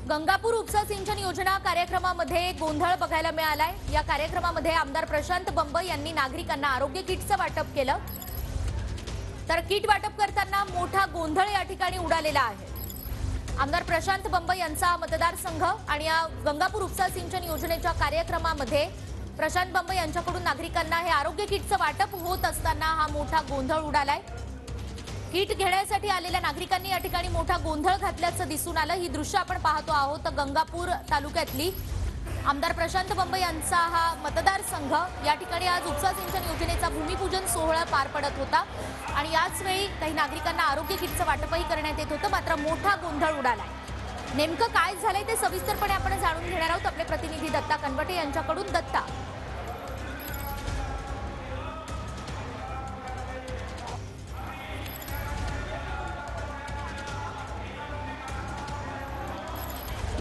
गंगापूर उपसा सिंचन योजना कार्यक्रमामध्ये गोंधळ बघायला मिळालाय। या कार्यक्रमामध्ये आमदार प्रशांत बंब यांनी नागरिकांना आरोग्य किटचं वाटप केलं, तर किट वाटप करताना मोठा गोंधळ या ठिकाणी उडालेला आहे। आमदार प्रशांत बंब यांचा मतदारसंघ आणि या गंगापूर उपसा सिंचन योजनेच्या कार्यक्रमामध्ये प्रशांत बंब यांच्याकडून नागरिकांना हे आरोग्य किटचं वाटप होत असताना हा मोठा गोंधळ उडालाय। किट घेण्यासाठी आलेल्या नागरिकांनी या ठिकाणी मोठा गोंधळ घातल्याचं दिसून आलं। ही दृश्य आपण पाहतो आहोत। गंगापूर तालुक्यातली आमदार प्रशांत बंब यांचा हा मतदारसंघ, या ठिकाणी आज उपसा सिंचन योजनेचा भूमिपूजन सोहळा पार पडत होता आणि याच वेळी काही नागरिकांना आरोग्य किटचं वाटपही करण्यात येत होतं, मात्र मोठा गोंधळ उडालाय। नेमकं काय झालंय ते सविस्तरपणे आपण जाणून घेणार आहोत आपले प्रतिनिधी दत्ता कनवटे यांच्याकडून। दत्ता,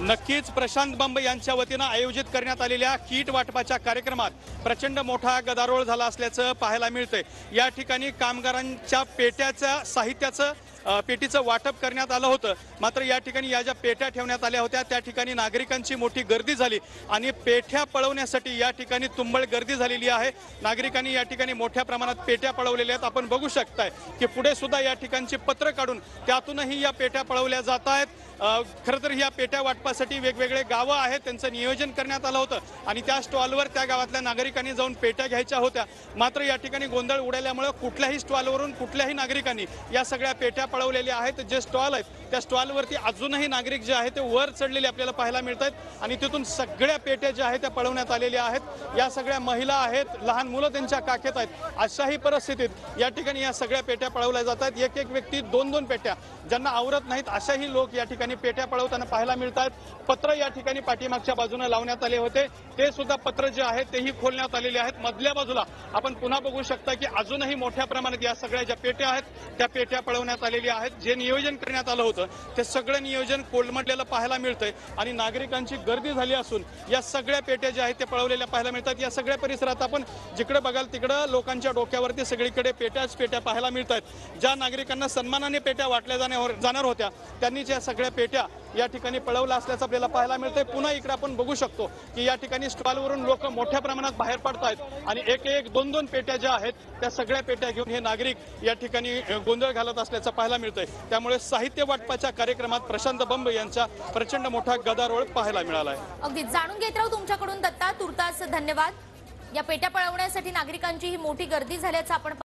नक्कीच प्रशांत बंब यांच्या वतीनं आयोजित करण्यात आलेल्या किट वाटपाच्या कार्यक्रमात प्रचंड मोठा गदारोळ झाला असल्याचं पाहायला मिळतंय। या ठिकाणी कामगारांच्या पेट्याच्या साहित्याचं पेटीचं वाटप करण्यात आलं होतं, मात्र या ठिकाणी या ज्या पेट्या ठेवण्यात आल्या होत्या त्या ठिकाणी नागरिकांची मोठी गर्दी झाली आणि पेट्या पळवण्यासाठी या ठिकाणी तुंबळ गर्दी झालेली आहे। नागरिकांनी या ठिकाणी मोठ्या प्रमाणात पेट्या पळवलेल्या आहेत। आपण बघू शकताय की पुढे सुद्धा या ठिकाणची पत्र काढून त्यातूनही या पेट्या पळवल्या जात आहेत। खरं तर या पेट्या वाटपासाठी वेगवेगळे गावं आहेत, त्यांचं नियोजन करण्यात आलं होतं आणि त्या स्टॉलवर त्या गावातल्या नागरिकांनी जाऊन पेट्या घ्यायच्या होत्या, मात्र या ठिकाणी गोंधळ उडाल्यामुळे कुठल्याही स्टॉलवरून कुठल्याही नागरिकांनी या सगळ्या पेट्या पळवलेल्या आहेत। जे स्टॉल आहेत त्या स्टॉलवरती अजूनही नागरिक जे आहेत ते वर चढलेले आपल्याला पाहायला मिळत आहेत आणि तिथून सगळ्या पेट्या ज्या आहेत त्या पळवण्यात आलेल्या आहेत। या सगळ्या महिला आहेत, लहान मुलं त्यांच्या काखेत आहेत। अशाही परिस्थितीत या ठिकाणी या सगळ्या पेट्या पळवल्या जात आहेत। एक एक व्यक्ती दोन दोन पेट्या ज्यांना आवरत नाहीत अशाही लोक या ठिकाणी पेट्या पळवताना पाहायला मिळतात। पत्र या ठिकाणी पाठीमागच्या बाजूने लावण्यात आले होते, ते सुद्धा पत्र जे आहेत तेही खोलण्यात आलेले आहेत। मधल्या बाजूला आपण पुन्हा बघू शकता की अजूनही मोठ्या प्रमाणात या सगळ्या ज्या पेट्या आहेत त्या पेट्या पळवण्यात आलेल्या आहेत। जे नियोजन करण्यात आलं होतं ते सगळं नियोजन कोलमडलेलं पाहायला मिळतंय आणि नागरिकांची गर्दी झाली असून या सगळ्या पेट्या ज्या आहेत त्या पळवलेल्या पाहायला मिळतात। या सगळ्या परिसरात आपण जिकडे बघाल तिकडं लोकांच्या डोक्यावरती सगळीकडे पेट्याच पेट्या पाहायला मिळतात। ज्या नागरिकांना सन्मानाने पेट्या वाटल्या जाणार होत्या त्यांनी या सगळ्या पेट्या या ठिकाणी पळवला असल्याचं आपल्याला पाहायला मिळतंय। पुन्हा इकडे आपण बघू शकतो की या ठिकाणी स्टॉलवरून लोक मोठ्या प्रमाणात बाहेर पडतायत आणि एक एक दोन दोन पेट्या ज्या आहेत त्या सगळ्या पेट्या घेऊन हे नागरिक या ठिकाणी गोंधळ घालत असल्याचं पाहायला मिळतंय। त्यामुळे साहित्य वाटपाच्या कार्यक्रमात प्रशांत बंब यांचा प्रचंड मोठा गदारोळ पाहायला मिळाला आहे। अगदी जाणून घेत राहू तुमच्याकडून दत्ता। तुर्तास धन्यवाद। या पेट्या पळवण्यासाठी नागरिकांची ही मोठी गर्दी झाल्याचं आपण